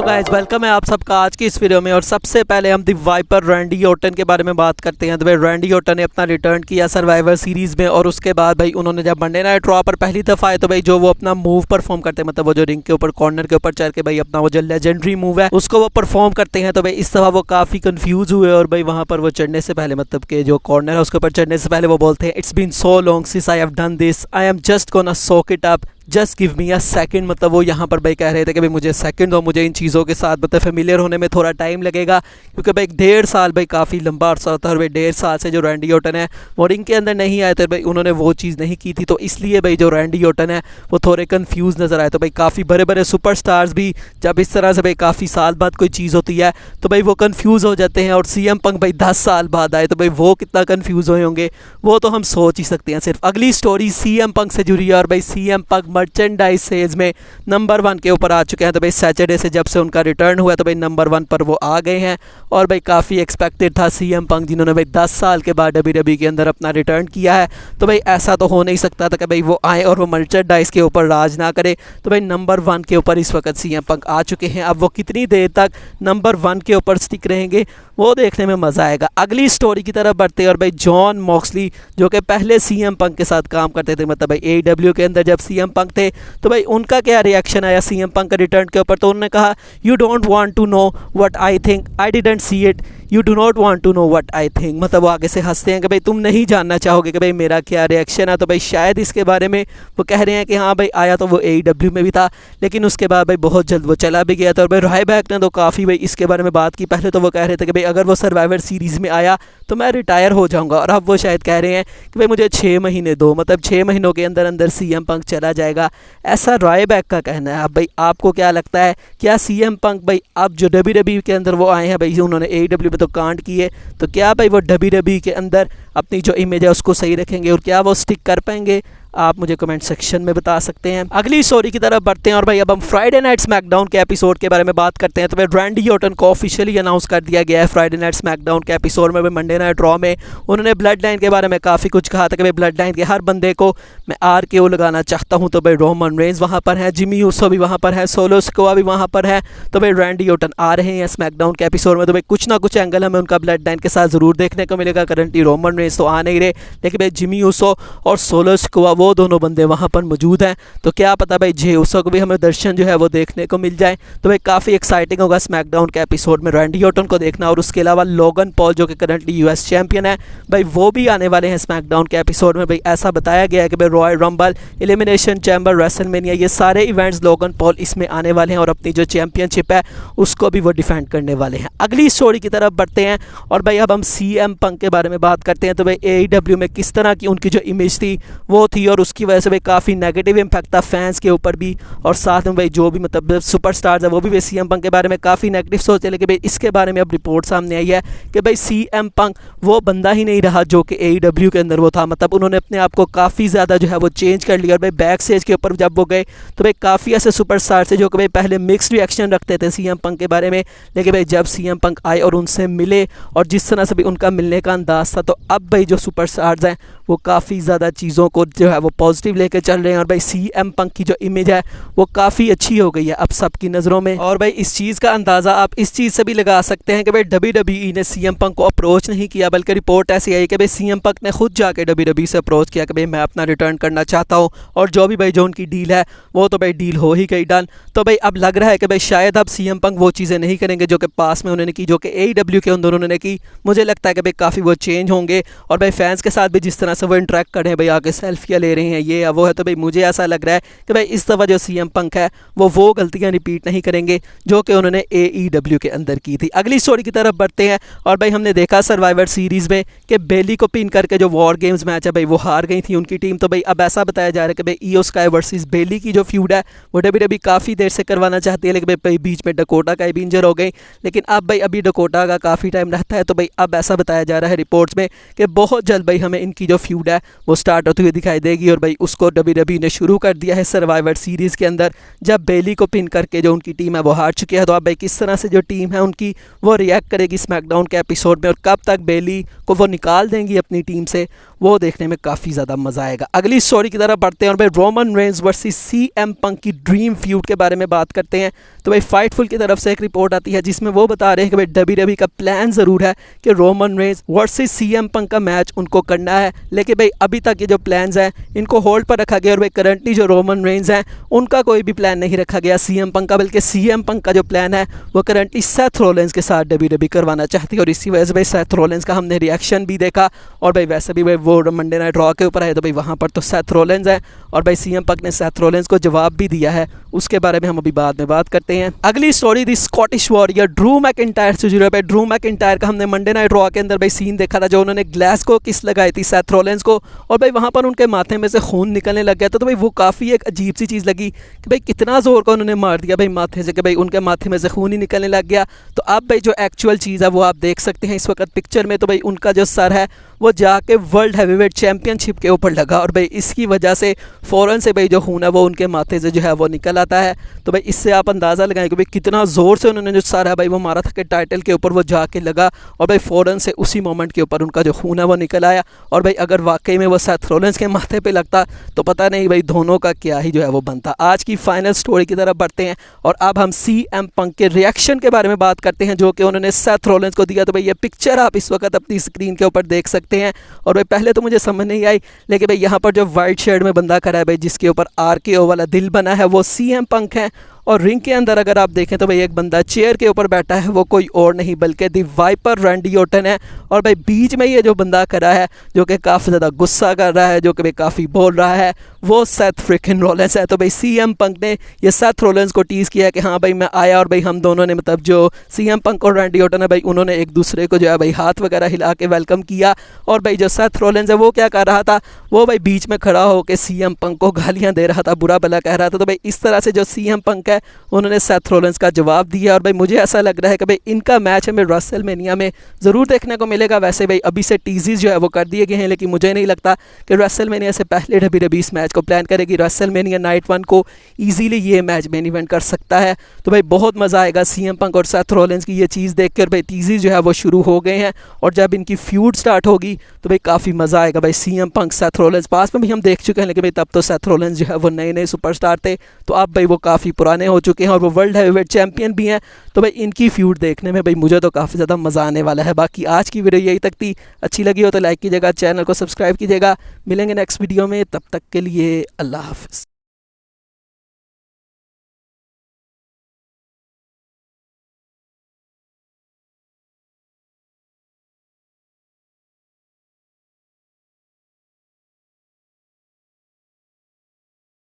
Guys, welcome है आप सबका आज की इस वीडियो में। और सबसे पहले हम दी वाइपर रैंडी ऑर्टन के बारे में बात करते हैं। तो भाई रैंडी ऑर्टन ने अपना रिटर्न किया सर्वाइवर सीरीज़ में, और उसके बाद भाई उन्होंने जब मंडे नाइट रॉ पर पहली दफ़ा आए तो भाई जो वो अपना मूव परफॉर्म करते हैं, मतलब वो जो रिंग के ऊपर कॉर्नर के ऊपर चढ़ के भाई अपना वो जो लेजेंडरी मूव है उसको वो परफॉर्म करते हैं। तो भाई इस दफ़ा वो काफ़ी कन्फ्यूज़ हुए और भाई वहाँ पर वो चढ़ने से पहले, मतलब कि जो कॉर्नर है उसके ऊपर चढ़ने से पहले वो बोलते हैं, it's been so long since I have done this, I am just gonna soak it up, just give me a second. मतलब वो यहाँ पर भाई कह रहे थे कि भाई मुझे सेकंड दो, मुझे इन चीज़ों के साथ मतलब फेमिलियर होने में थोड़ा टाइम लगेगा, क्योंकि भाई 1.5 साल भाई काफ़ी लंबा अर्सा होता है। और भाई 1.5 साल से जो रैंडी ऑर्टन है वो रिंग के अंदर नहीं आए थे, भाई उन्होंने वो चीज़ नहीं की थी, तो इसलिए भाई जो रैंडी ऑर्टन है वो थोड़े कन्फ्यूज़ नज़र आए। तो भाई काफ़ी बड़े बड़े सुपरस्टार्स भी जब इस तरह से भाई काफ़ी साल बाद कोई चीज़ होती है तो भाई वो कन्फ्यूज़ हो जाते हैं। और CM पंक भाई 10 साल बाद आए तो भाई वो कितना कन्फ्यूज़ हुए होंगे वो तो हम सोच ही सकते हैं। सिर्फ अगली स्टोरी CM पंक से जुड़ी है और भाई CM पंक मर्चेंडाइज सेल्स में नंबर 1 के ऊपर आ चुके हैं। तो भाई सैटरडे से जब से उनका रिटर्न हुआ तो भाई नंबर 1 पर वो आ गए हैं। और भाई काफ़ी एक्सपेक्टेड था CM पंक, जिन्होंने भाई 10 साल के बाद WWE के अंदर अपना रिटर्न किया है, तो भाई ऐसा तो हो नहीं सकता था कि भाई वो आए और वो मर्चेंडाइज के ऊपर राज ना करे। तो भाई नंबर 1 के ऊपर इस वक्त CM पंक आ चुके हैं। अब वो कितनी देर तक नंबर 1 के ऊपर स्टिक रहेंगे वो देखने में मज़ा आएगा। अगली स्टोरी की तरफ बढ़ते हैं और भाई जॉन मॉक्सली जो कि पहले CM पंक के साथ काम करते थे, मतलब भाई AEW के अंदर जब CM पंक थे, तो भाई उनका क्या रिएक्शन आया CM पंक के रिटर्न के ऊपर। तो उन्होंने कहा, you don't want to know what I think, I didn't see it, you do not want to know what I think. मतलब वो आगे से हंसते हैं कि भाई तुम नहीं जानना चाहोगे कि भाई मेरा क्या रिएक्शन है। तो भाई शायद इसके बारे में वो कह रहे हैं कि हाँ भाई आया तो वो AEW में भी था, लेकिन उसके बाद भाई बहुत जल्द वो चला भी गया था। और भाई रायबैक ने तो काफ़ी भाई इसके बारे में बात की। पहले तो वो कह रहे थे कि भाई अगर वो सर्वाइवर सीरीज़ में आया तो मैं रिटायर हो जाऊँगा, और अब वो शायद कह रहे हैं कि भाई मुझे 6 महीने दो, मतलब 6 महीनों के अंदर अंदर CM पंक चला जाएगा, ऐसा रायबैक का कहना है। अब भाई आपको क्या लगता है, क्या CM पंक भाई अब जो WWE के अंदर वो आए हैं भाई उन्होंने AEW में तो कांड किए, तो क्या भाई वो WWE के अंदर अपनी जो इमेज है उसको सही रखेंगे और क्या वो स्टिक कर पाएंगे? आप मुझे कमेंट सेक्शन में बता सकते हैं। अगली स्टोरी की तरफ बढ़ते हैं और भाई अब हम फ्राइडे नाइट स्मैकडाउन के एपिसोड के बारे में बात करते हैं। तो भाई रैंडी ऑर्टन को ऑफिशियली अनाउंस कर दिया गया है फ्राइडे नाइट स्मैकडाउन के एपिसोड में। मंडे नाइट रॉ में उन्होंने ब्लड लाइन के बारे में काफ़ी कुछ कहा था कि भाई ब्लड लाइन के हर बंदे को मैं RKO लगाना चाहता हूँ। तो भाई रोमन रेंज वहाँ पर है, जिमी यूसो भी वहाँ पर है, सोलो सिकोआ भी वहाँ पर है। तो भाई रैंडी ऑर्टन आ रहे हैं स्मैकडाउन के एपिसोड में, तो भाई कुछ ना कुछ एंगल हमें उनका ब्लड लाइन के साथ ज़रूर देखने को मिलेगा। करंटली रोमन रेंज तो आ नहीं रहे, लेकिन भाई जिमी यूसो और सोलो सिकोआ वो दोनों बंदे वहाँ पर मौजूद हैं। तो क्या पता भाई जे उसो को भी हमें दर्शन जो है वो देखने को मिल जाए। तो भाई काफ़ी एक्साइटिंग होगा स्मैकडाउन के एपिसोड में रैंडी ऑर्टन को देखना। और उसके अलावा लोगन पॉल जो कि करंटली US चैंपियन है भाई वो भी आने वाले हैं स्मैकडाउन के एपिसोड में। भाई ऐसा बताया गया है कि भाई royal rumble, elimination chamber, WrestleMania, ये सारे इवेंट्स लोगन पॉल इसमें आने वाले हैं और अपनी जो चैंपियनशिप है उसको भी वो डिफेंड करने वाले हैं। अगली स्टोरी की तरफ बढ़ते हैं और भाई अब हम CM पंक के बारे में बात करते हैं। तो भाई AEW में किस तरह की उनकी जो इमेज थी वो थी, और उसकी वजह से भाई काफ़ी नेगेटिव इम्पैक्ट था फैंस के ऊपर भी, और साथ में भाई जो भी मतलब सुपरस्टार्स है वो भी CM पंक के बारे में काफ़ी नेगेटिव सोचते। लेकिन भाई इसके बारे में अब रिपोर्ट सामने आई है कि भाई CM पंक वो बंदा ही नहीं रहा जो कि AEW के अंदर वो था। मतलब उन्होंने अपने आप को काफ़ी ज़्यादा जो है वो चेंज कर लिया। और भाई बैक स्टेज के ऊपर जब वो गए तो भाई काफ़ी ऐसे सुपरस्टार थे जो कि भाई पहले मिक्स्ड रिएक्शन रखते थे CM पंक के बारे में, लेकिन भाई जब CM पंक आए और उनसे मिले और जिस तरह से भी उनका मिलने का अंदाज़ था, तो अब भाई जो सुपरस्टार्स हैं वो काफ़ी ज़्यादा चीज़ों को जो है वो पॉजिटिव लेके चल रहे हैं। और भाई CM पंक की जो इमेज है वो काफ़ी अच्छी हो गई है अब सबकी नज़रों में। और भाई इस चीज़ का अंदाज़ा आप इस चीज़ से भी लगा सकते हैं कि भाई WWE ने CM पंक को अप्रोच नहीं किया, बल्कि रिपोर्ट ऐसी आई कि भाई CM पंक ने खुद जाके WWE से अप्रोच किया कि भाई मैं अपना रिटर्न करना चाहता हूँ, और जो भी भाई जो उनकी डील है वो तो भाई डील हो ही गई डन। तो भाई अब लग रहा है कि भाई शायद अब CM पंक वो चीज़ें नहीं करेंगे जो कि पास में उन्होंने की, जो कि AEW के अंदर उन्होंने की। मुझे लगता है कि भाई काफ़ी वो चेंज होंगे और भाई फैंस के साथ भी जिस तरह से वो इंटरेक्ट कर रहे हैं, भाई आके सेल्फियाँ ले रहे हैं, ये या वो है, तो भाई मुझे ऐसा लग रहा है कि भाई इस दफ़ा जो CM पंक है वो गलतियां रिपीट नहीं करेंगे जो कि उन्होंने AEW के अंदर की थी। अगली स्टोरी की तरफ बढ़ते हैं और भाई हमने देखा सर्वाइवर सीरीज़ में कि बेली को पिन करके जो वॉर गेम्स मैच है भाई वो हार गई थी उनकी टीम। तो भाई अब ऐसा बताया जा रहा है कि भाई ईओ स्काई वर्सेस बेली की जो फ्यूड है वो WWE काफ़ी देर से करवाना चाहती है, लेकिन भाई बीच में डकोटा का भी इंजर हो गई। लेकिन अब भाई अभी डकोटा का काफ़ी टाइम रहता है, तो भाई अब ऐसा बताया जा रहा है रिपोर्ट्स में कि बहुत जल्द भाई हमें इनकी जो फ्यूड है वो स्टार्ट होती हुई दिखाई देगी। और भाई उसको WWE ने शुरू कर दिया है सर्वाइवर सीरीज़ के अंदर, जब बेली को पिन करके जो उनकी टीम है वो हार चुकी है। तो अब भाई किस तरह से जो टीम है उनकी वो रिएक्ट करेगी स्मैकडाउन के एपिसोड में, और कब तक बेली को वो निकाल देंगी अपनी टीम से वो देखने में काफ़ी ज़्यादा मज़ा आएगा। अगली स्टोरी की तरफ बढ़ते हैं और भाई Roman Reigns versus CM Punk की ड्रीम फ्यूड के बारे में बात करते हैं। तो भाई फाइटफुल की तरफ से एक रिपोर्ट आती है जिसमें वो बता रहे हैं कि भाई डब्ल्यूडब्ल्यूई का प्लान ज़रूर है कि Roman Reigns versus CM Punk का मैच उनको करना है, लेकिन भाई अभी तक ये जो प्लान्स हैं इनको होल्ड पर रखा गया और भाई करंटली जो रोमन रेंज हैं उनका कोई भी प्लान नहीं रखा गया सीएम पंक का, बल्कि सीएम पंक का जो प्लान है वो करंटली सेथ रॉलिंस के साथ डब्ल्यूडब्ल्यूई करवाना चाहती है। और इसी वजह से भाई सेथ रॉलिंस का हमने रिएक्शन भी देखा और भाई वैसे भी भाई वो मंडे नाइट रॉ के ऊपर है तो भाई वहाँ पर तो सेथ रॉलिंस है और भाई सीएम पंक ने सेथ रॉलिंस को जवाब भी दिया है, उसके बारे में हम अभी बाद में बात करते हैं। अगली स्टोरी दी स्कॉटिश वॉरियर ड्रू मैकिंटायर से जुड़ा। भाई ड्रू मैकिंटायर का हमने मंडे नाइट रॉ के अंदर भाई सीन देखा था जो उन्होंने ग्लास को किस लगाई थी सेथ रॉलिंस को और भाई वहाँ पर उनके माथे में से खून निकलने लग गया था। तो भाई वो काफ़ी एक अजीब सी चीज़ लगी कि भाई कितना ज़ोर का उन्होंने मार दिया भाई माथे से कि भाई उनके माथे में से खून ही निकलने लग गया। तो अब भाई जो एक्चुअल चीज़ है वो आप देख सकते हैं इस वक्त पिक्चर में। तो भाई उनका जो सर है वो जाके वर्ल्ड हैवीवेट चैंपियनशिप के ऊपर लगा और भाई इसकी वजह से फ़ौरन से भाई जो खून है वो उनके माथे से जो है वो निकल आता है। तो भाई इससे आप अंदाज़ा लगाएं कि भाई कितना ज़ोर से उन्होंने जो सर है भाई वो मारा था कि टाइटल के ऊपर वो जाके लगा और भाई फ़ौरन से उसी मोमेंट के ऊपर उनका जो खून है वो निकल आया। और भाई अगर वाकई में वो सेथ रॉलिंस के माथे पे लगता तो पता नहीं भाई दोनों का क्या ही जो है वो बनता। आज की फाइनल स्टोरी की तरफ बढ़ते हैं और अब हम सीएम पंक के रिएक्शन के बारे में बात करते हैं जो कि उन्होंने सेथ रॉलिंस को दिया। तो भाई ये पिक्चर आप इस वक्त अपनी स्क्रीन के ऊपर देख सकते हैं। और भाई पहले तो मुझे समझ नहीं आई, लेकिन भाई यहाँ पर जो वाइट शर्ट में बंदा खड़ा है भाई जिसके ऊपर RKO वाला दिल बना है वो सीएम पंक है। और रिंग के अंदर अगर आप देखें तो भाई एक बंदा चेयर के ऊपर बैठा है वो कोई और नहीं बल्कि दी वाइपर रैंडी ऑर्टन है। और भाई बीच में ये जो बंदा खड़ा है जो कि काफ़ी ज़्यादा गुस्सा कर रहा है, जो कि भाई काफ़ी बोल रहा है, वो सेथ फ्रिकिन रॉलिंस है। तो भाई सीएम पंक ने ये सेथ रॉलिंस को टीज़ किया कि हाँ भाई मैं आया और भाई हम दोनों ने मतलब जो सीएम पंक और रैंडी ऑर्टन है भाई उन्होंने एक दूसरे को जो है भाई हाथ वगैरह हिला के वेलकम किया। और भाई जो सेथ रॉलिंस है वो क्या कर रहा था, वो भाई बीच में खड़ा होकर सीएम पंक को गालियाँ दे रहा था, बुरा भला कह रहा था। तो भाई इस तरह से जो सीएम पंक है उन्होंने सेथ रॉलिंस का जवाब दिया। और भाई मुझे ऐसा लग रहा है कि भाई इनका मैच हमें रेसलमेनिया में ज़रूर देखने को मिलेगा। वैसे भाई अभी से टीज़ीज जो है वो कर दिए गए हैं, लेकिन मुझे नहीं लगता कि रेसलमेनिया से पहले डब्ल्यूडब्ल्यूई इस मैच को प्लान करेगी। रेसलमेनिया नाइट 1 को ईजीली ये मैच मेन इवेंट कर सकता है। तो भाई बहुत मज़ा आएगा सीएम पंक और सेथ रॉलिंस की ये चीज़ देख कर। भाई टीज़ीज जो है वो शुरू हो गए हैं और जब इनकी फ्यूड स्टार्ट होगी तो भाई काफ़ी मज़ा आएगा। भाई सीएम पंक सेथ रॉलिंस पास में भी हम देख चुके हैं, लेकिन भाई तब तो सेथ रॉलिंस जो है वो नए नए सुपरस्टार थे, तो अब भाई वो काफ़ी पुराने हो चुके हैं और वो वर्ल्ड हैवीवेट चैंपियन भी हैं। तो भाई इनकी फ्यूड देखने में भाई मुझे तो काफ़ी ज़्यादा मज़ा आने वाला है। बाकी आज की वीडियो यही तक थी, अच्छी लगी हो तो लाइक कीजिएगा, चैनल को सब्सक्राइब कीजिएगा। मिलेंगे नेक्स्ट वीडियो में, तब तक के लिए अल्लाह हाफ़िज़।